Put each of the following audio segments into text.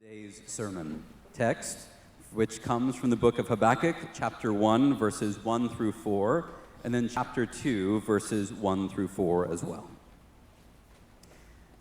Today's sermon text, which comes from the book of Habakkuk, chapter 1, verses 1 through 4, and then chapter 2, verses 1 through 4 as well.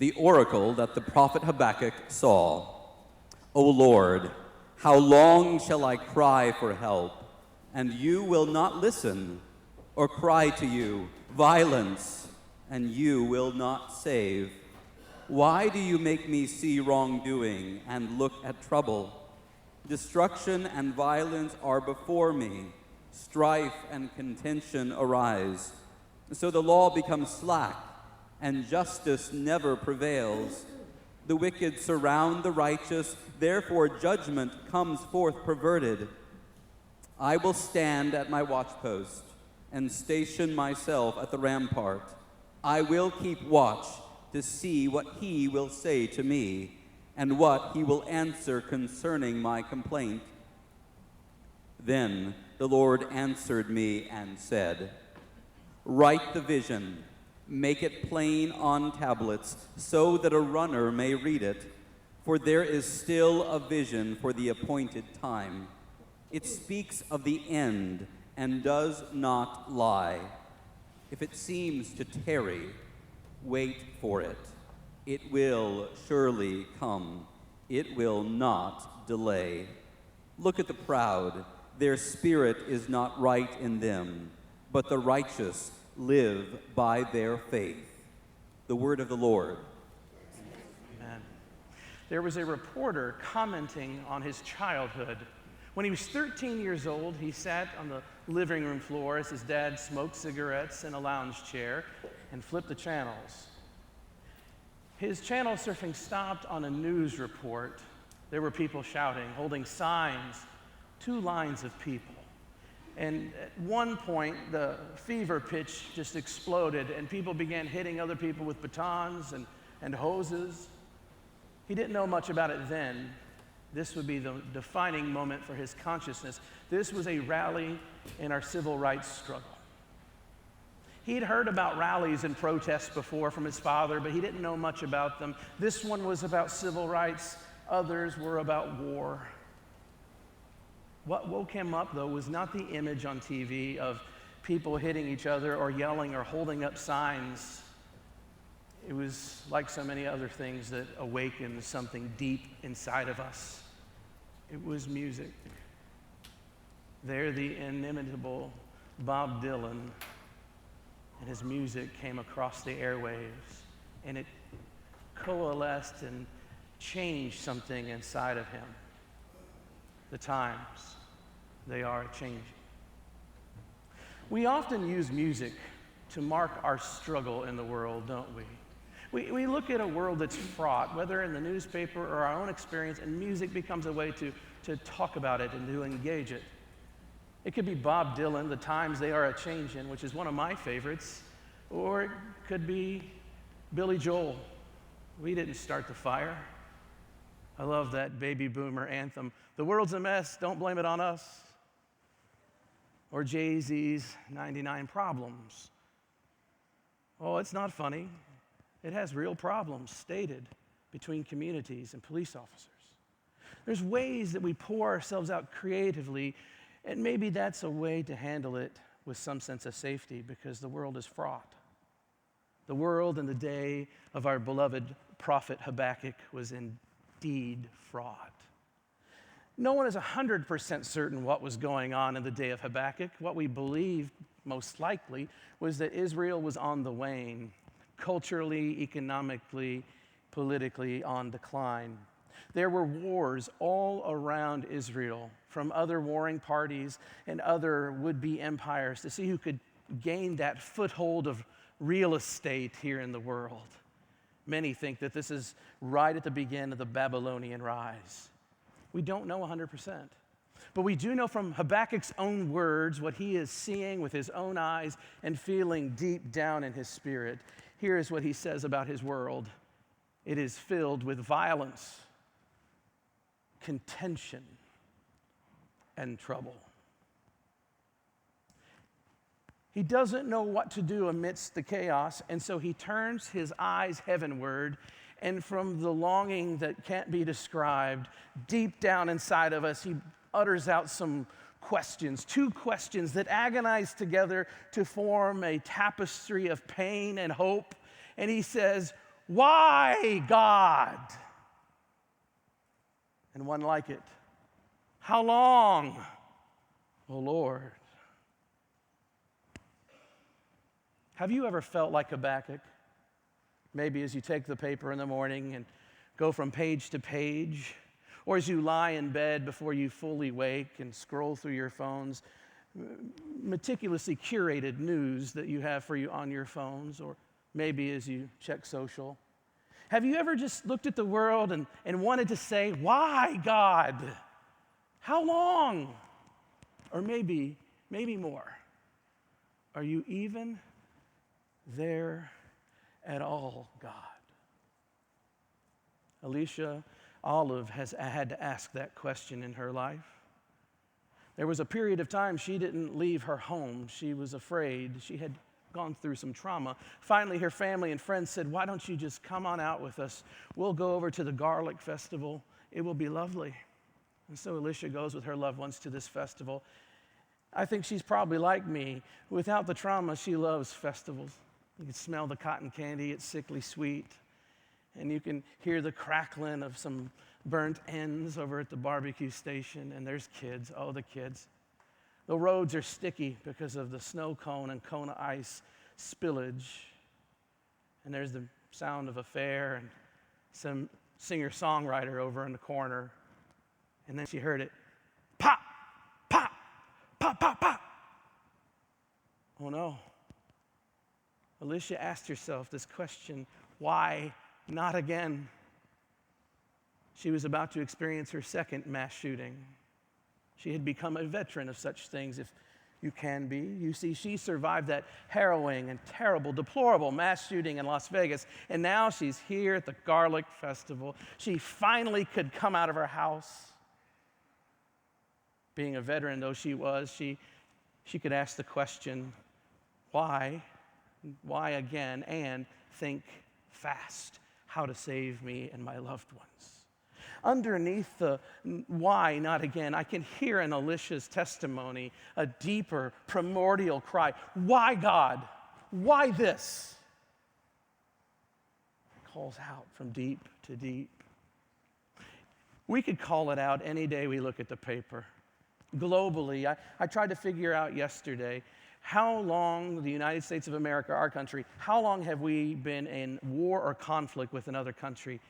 The oracle that the prophet Habakkuk saw. O Lord, how long shall I cry for help, and you will not listen, or cry to you, violence, and you will not save? Why do you make me see wrongdoing and look at trouble? Destruction and violence are before me. Strife and contention arise. So the law becomes slack, and justice never prevails. The wicked surround the righteous, therefore judgment comes forth perverted. I will stand at my watchpost and station myself at the rampart. I will keep watch to see what he will say to me, and what he will answer concerning my complaint. Then the Lord answered me and said, Write the vision, make it plain on tablets, so that a runner may read it, for there is still a vision for the appointed time. It speaks of the end and does not lie. If it seems to tarry, wait for it. It will surely come. It will not delay. Look at the proud. Their spirit is not right in them, but the righteous live by their faith. The word of the Lord. Amen. There was a reporter commenting on his childhood. When he was 13 years old, he sat on the living room floor as his dad smoked cigarettes in a lounge chair and flipped the channels. His channel surfing stopped on a news report. There were people shouting, holding signs, two lines of people. And at one point, the fever pitch just exploded, and people began hitting other people with batons and hoses. He didn't know much about it then. This would be the defining moment for his consciousness. This was a rally in our civil rights struggle. He'd heard about rallies and protests before from his father, but he didn't know much about them. This one was about civil rights. Others were about war. What woke him up, though, was not the image on TV of people hitting each other or yelling or holding up signs. It was like so many other things that awakened something deep inside of us. It was music. There, the inimitable Bob Dylan and his music came across the airwaves, and it coalesced and changed something inside of him. The times, they are changing. We often use music to mark our struggle in the world, don't we? We look at a world that's fraught, whether in the newspaper or our own experience, and music becomes a way to talk about it and to engage it. It could be Bob Dylan, The Times They Are A-Changin', which is one of my favorites, or it could be Billy Joel, We Didn't Start the Fire. I love that baby boomer anthem, The World's a Mess, Don't Blame It on Us. Or Jay-Z's 99 Problems. Oh, it's not funny. It has real problems stated between communities and police officers. There's ways that we pour ourselves out creatively, and maybe that's a way to handle it with some sense of safety, because the world is fraught. The world in the day of our beloved prophet Habakkuk was indeed fraught. No one is 100% certain what was going on in the day of Habakkuk. What we believe, most likely, was that Israel was on the wane, culturally, economically, politically on decline. There were wars all around Israel from other warring parties and other would-be empires to see who could gain that foothold of real estate here in the world. Many think that this is right at the beginning of the Babylonian rise. We don't know 100%. But we do know from Habakkuk's own words what he is seeing with his own eyes and feeling deep down in his spirit. Here is what he says about his world. It is filled with violence, contention, and trouble. He doesn't know what to do amidst the chaos, and so he turns his eyes heavenward And from the longing that can't be described, deep down inside of us, he utters out some questions, two questions that agonize together to form a tapestry of pain and hope. And he says, "Why, God?" And one like it, "How long, O Lord?" Have you ever felt like Habakkuk? Maybe as you take the paper in the morning and go from page to page, or as you lie in bed before you fully wake and scroll through your phones, meticulously curated news that you have for you on your phones, or maybe as you check social. Have you ever just looked at the world and wanted to say, "Why, God? How long?" Or maybe more. Are you even there at all, God? Alicia Olive has had to ask that question in her life. There was a period of time she didn't leave her home. She was afraid. She had gone through some trauma. Finally, her family and friends said, "Why don't you just come on out with us? We'll go over to the Garlic Festival. It will be lovely." And so Alicia goes with her loved ones to this festival. I think she's probably like me. Without the trauma, she loves festivals. You can smell the cotton candy. It's sickly sweet. And you can hear the crackling of some burnt ends over at the barbecue station. And there's kids. Oh, the kids. The roads are sticky because of the snow cone and Kona ice spillage. And there's the sound of a fair and some singer-songwriter over in the corner. And then she heard it. Pop, pop, pop, pop, pop. Oh, no. Alicia asked herself this question, why not again? She was about to experience her second mass shooting. She had become a veteran of such things, if you can be. You see, she survived that harrowing and terrible, deplorable mass shooting in Las Vegas, and now she's here at the Garlic Festival. She finally could come out of her house. Being a veteran though she was, she could ask the question, why again, and think fast how to save me and my loved ones. Underneath the why not again, I can hear in Alicia's testimony a deeper, primordial cry. Why, God? Why this? It calls out from deep to deep. We could call it out any day we look at the paper. Globally, I tried to figure out yesterday how long the United States of America, our country, how long have we been in war or conflict with another country?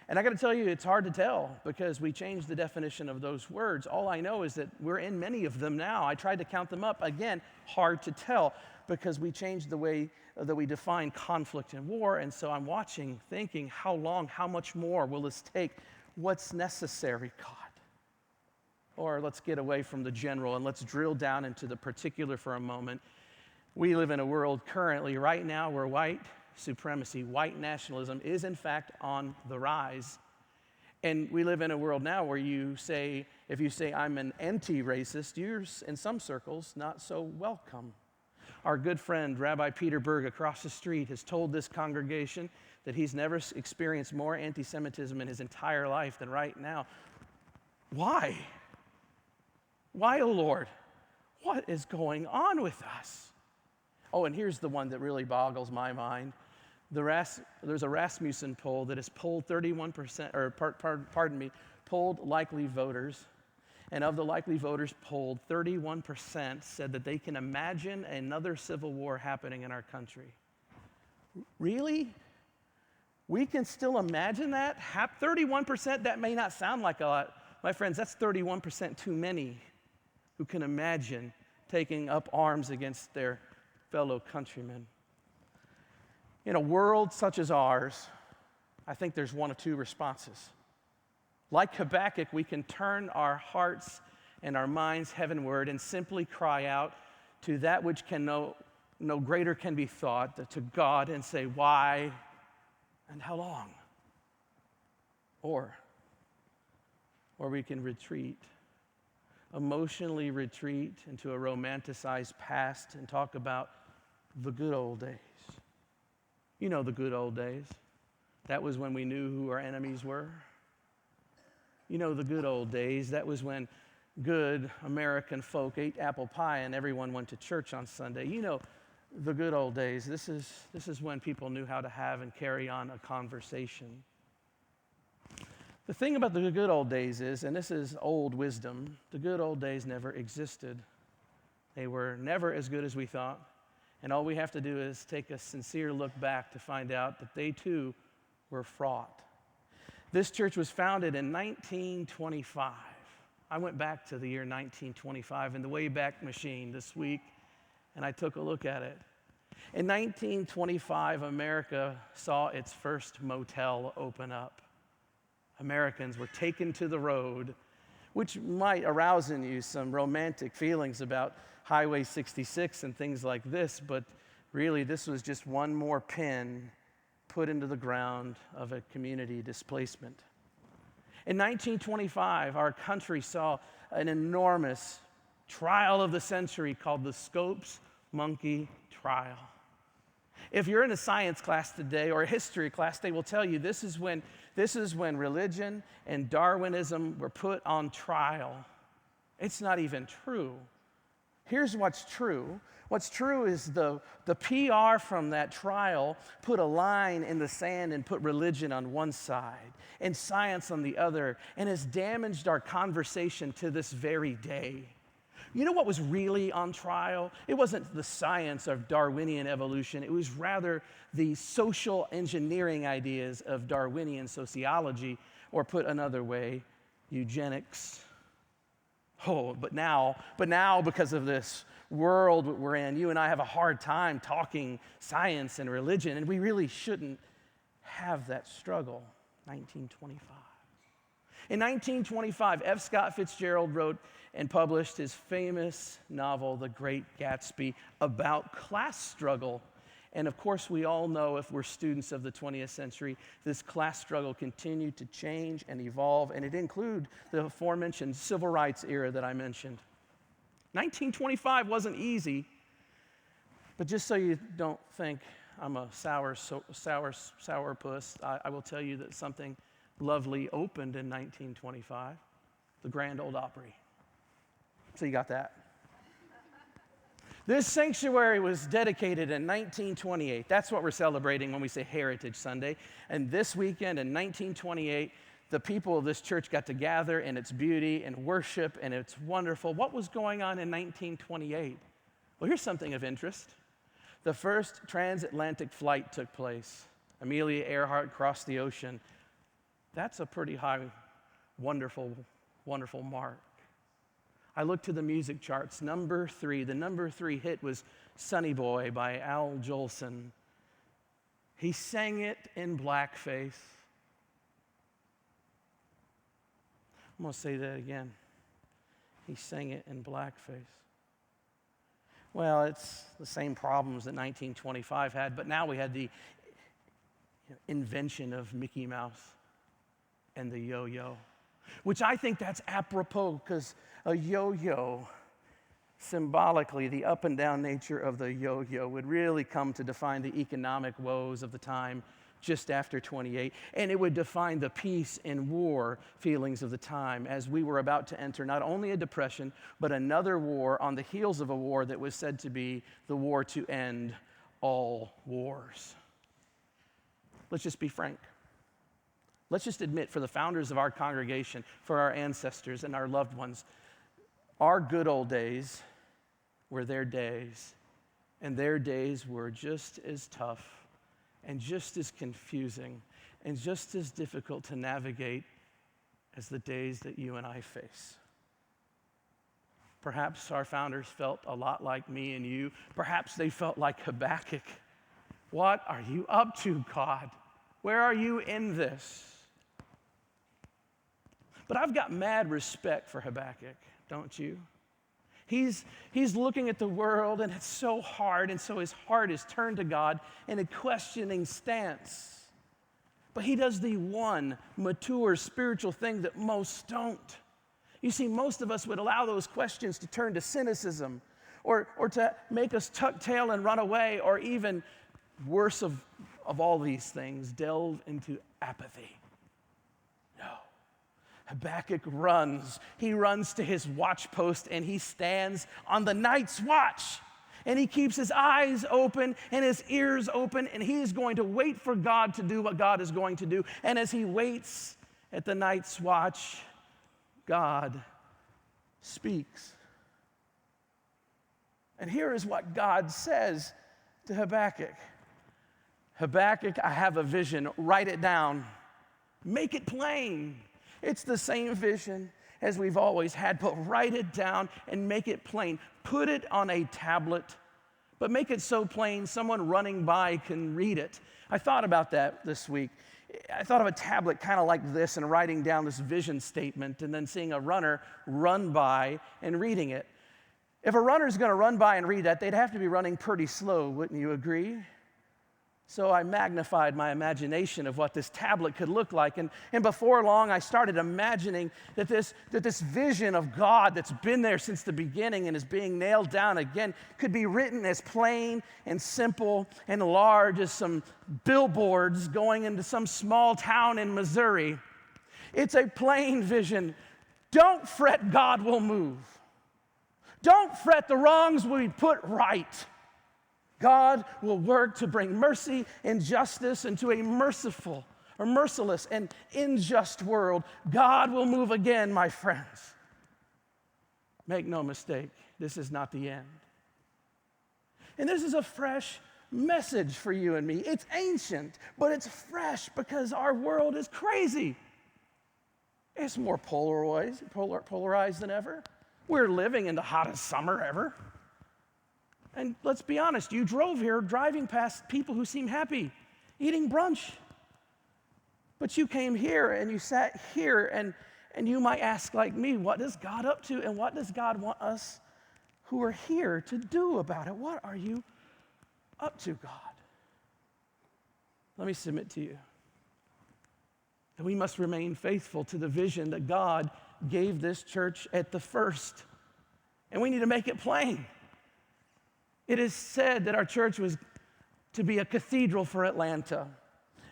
And I got to tell you, it's hard to tell because we changed the definition of those words. All I know is that we're in many of them now. I tried to count them up. Again, hard to tell because we changed the way that we define conflict and war. And so I'm watching, thinking, how long, how much more will this take? What's necessary, God? Or let's get away from the general and let's drill down into the particular for a moment. We live in a world currently, right now, where white supremacy, white nationalism is in fact on the rise. And we live in a world now where if you say I'm an anti-racist, you're in some circles not so welcome. Our good friend, Rabbi Peter Berg across the street, has told this congregation that he's never experienced more anti-Semitism in his entire life than right now. Why? Why, oh Lord? What is going on with us? Oh, and here's the one that really boggles my mind. There's a Rasmussen poll that has polled 31%, polled likely voters. And of the likely voters polled, 31% said that they can imagine another civil war happening in our country. Really? We can still imagine that? 31%? That may not sound like a lot. My friends, that's 31% too many who can imagine taking up arms against their fellow countrymen. In a world such as ours, I think there's one of two responses. Like Habakkuk, we can turn our hearts and our minds heavenward and simply cry out to that which can no greater can be thought, to God, and say, why and how long? Or we can retreat, emotionally retreat into a romanticized past and talk about the good old days. You know the good old days. That was when we knew who our enemies were. You know, the good old days. That was when good American folk ate apple pie and everyone went to church on Sunday. You know, the good old days. This is when people knew how to have and carry on a conversation. The thing about the good old days is, and this is old wisdom, the good old days never existed. They were never as good as we thought. And all we have to do is take a sincere look back to find out that they too were fraught. This church was founded in 1925. I went back to the year 1925 in the Wayback Machine this week, and I took a look at it. In 1925, America saw its first motel open up. Americans were taken to the road, which might arouse in you some romantic feelings about Highway 66 and things like this, but really this was just one more pin put into the ground of a community displacement. In 1925, our country saw an enormous trial of the century called the Scopes Monkey Trial. If you're in a science class today or a history class, they will tell you this is when religion and Darwinism were put on trial. It's not even true. Here's what's true. What's true is the PR from that trial put a line in the sand and put religion on one side and science on the other, and has damaged our conversation to this very day. You know what was really on trial? It wasn't the science of Darwinian evolution. It was rather the social engineering ideas of Darwinian sociology, or put another way, eugenics. Oh, but now, because of this world we're in, you and I have a hard time talking science and religion, and we really shouldn't have that struggle. 1925. In 1925, F. Scott Fitzgerald wrote and published his famous novel, The Great Gatsby, about class struggle. And of course, we all know, if we're students of the 20th century, this class struggle continued to change and evolve, and it included the aforementioned civil rights era that I mentioned. 1925 wasn't easy, but just so you don't think I'm a sourpuss, I will tell you that something lovely opened in 1925, the Grand Ole Opry. So you got that. This sanctuary was dedicated in 1928. That's what we're celebrating when we say Heritage Sunday. And this weekend in 1928, the people of this church got to gather in its beauty and worship, and it's wonderful. What was going on in 1928? Well, here's something of interest. The first transatlantic flight took place. Amelia Earhart crossed the ocean. That's a pretty high, wonderful, wonderful mark. I looked to the music charts. The number 3 hit was Sonny Boy by Al Jolson. He sang it in blackface. I'm going to say that again. He sang it in blackface. Well, it's the same problems that 1925 had, but now we had the invention of Mickey Mouse and the yo-yo, which I think that's apropos, because a yo-yo, symbolically, the up and down nature of the yo-yo would really come to define the economic woes of the time just after 28, and it would define the peace and war feelings of the time, as we were about to enter not only a depression, but another war on the heels of a war that was said to be the war to end all wars. Let's just be frank. Let's just admit, for the founders of our congregation, for our ancestors and our loved ones, our good old days were their days, and their days were just as tough and just as confusing and just as difficult to navigate as the days that you and I face. Perhaps our founders felt a lot like me and you. Perhaps they felt like Habakkuk. What are you up to, God? Where are you in this? But I've got mad respect for Habakkuk, don't you? He's looking at the world, and it's so hard, and so his heart is turned to God in a questioning stance. But he does the one mature spiritual thing that most don't. You see, most of us would allow those questions to turn to cynicism, or to make us tuck tail and run away, or even worse of of all these things, delve into apathy. No. Habakkuk runs. He runs to his watchpost and he stands on the night's watch. And he keeps his eyes open and his ears open, and he is going to wait for God to do what God is going to do. And as he waits at the night's watch, God speaks. And here is what God says to Habakkuk. Habakkuk, I have a vision. Write it down. Make it plain. It's the same vision as we've always had, but write it down and make it plain. Put it on a tablet, but make it so plain someone running by can read it. I thought about that this week. I thought of a tablet kind of like this and writing down this vision statement and then seeing a runner run by and reading it. If a runner's going to run by and read that, they'd have to be running pretty slow, wouldn't you agree? So I magnified my imagination of what this tablet could look like. And before long, I started imagining that this vision of God that's been there since the beginning and is being nailed down again could be written as plain and simple and large as some billboards going into some small town in Missouri. It's a plain vision. Don't fret, God will move. Don't fret, the wrongs will be put right. God will work to bring mercy and justice into a merciful or merciless and unjust world. God will move again, my friends. Make no mistake, this is not the end. And this is a fresh message for you and me. It's ancient, but it's fresh because our world is crazy. It's more polarized than ever. We're living in the hottest summer ever. And let's be honest, you drove here driving past people who seem happy, eating brunch. But you came here and you sat here and you might ask like me, what is God up to and what does God want us who are here to do about it? What are you up to, God? Let me submit to you that we must remain faithful to the vision that God gave this church at the first. And we need to make it plain. It is said that our church was to be a cathedral for Atlanta,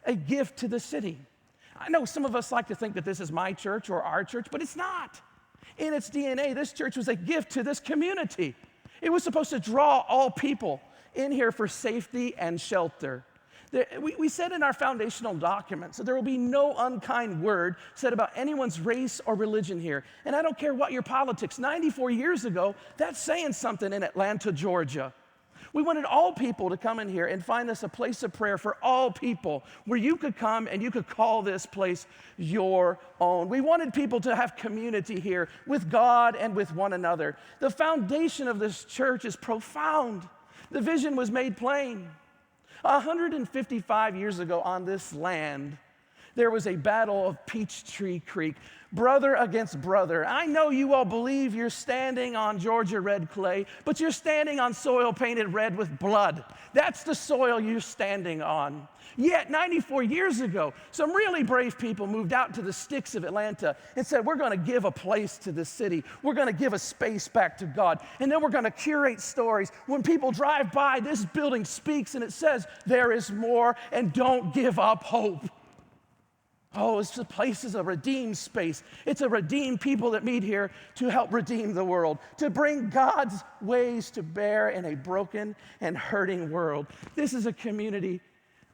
a gift to the city. I know some of us like to think that this is my church or our church, but it's not. In its DNA, this church was a gift to this community. It was supposed to draw all people in here for safety and shelter. We said in our foundational document, so there will be no unkind word said about anyone's race or religion here. And I don't care what your politics. 94 years ago, that's saying something in Atlanta, Georgia. We wanted all people to come in here and find us a place of prayer for all people where you could come and you could call this place your own. We wanted people to have community here with God and with one another. The foundation of this church is profound. The vision was made plain. 155 years ago on this land, there was a battle of Peachtree Creek, brother against brother. I know you all believe you're standing on Georgia red clay, but you're standing on soil painted red with blood. That's the soil you're standing on. Yet 94 years ago, some really brave people moved out to the sticks of Atlanta and said, we're going to give a place to the city. We're going to give a space back to God. And then we're going to curate stories. When people drive by, this building speaks and it says, there is more, and don't give up hope. Oh, this place is a redeemed space. It's a redeemed people that meet here to help redeem the world, to bring God's ways to bear in a broken and hurting world. This is a community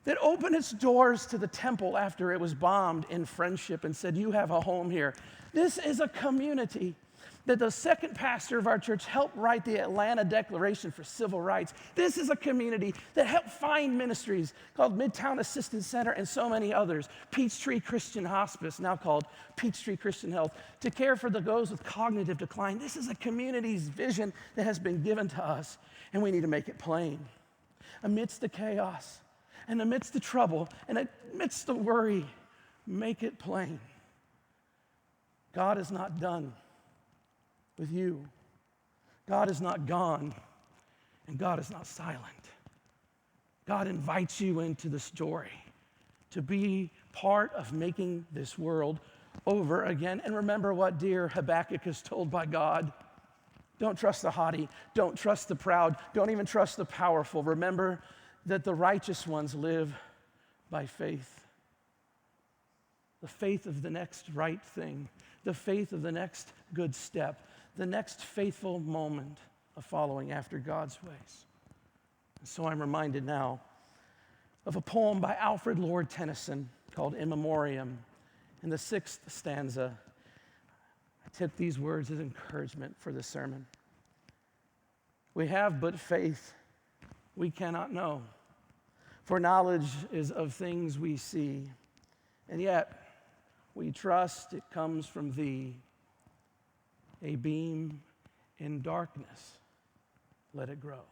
that opened its doors to the temple after it was bombed in friendship and said, you have a home here. This is a community that the second pastor of our church helped write the Atlanta Declaration for Civil Rights. This is a community that helped find ministries called Midtown Assistance Center and so many others. Peachtree Christian Hospice, now called Peachtree Christian Health, to care for those with cognitive decline. This is a community's vision that has been given to us, and we need to make it plain. Amidst the chaos, and amidst the trouble, and amidst the worry, make it plain. God is not done with you. God is not gone, and God is not silent. God invites you into the story to be part of making this world over again. And remember what dear Habakkuk is told by God. Don't trust the haughty. Don't trust the proud. Don't even trust the powerful. Remember that the righteous ones live by faith. The faith of the next right thing, the faith of the next good step, the next faithful moment of following after God's ways. And so I'm reminded now of a poem by Alfred Lord Tennyson called In Memoriam. In the 6th stanza, I took these words as encouragement for the sermon. We have but faith we cannot know, for knowledge is of things we see, and yet we trust it comes from thee. A beam in darkness, let it grow.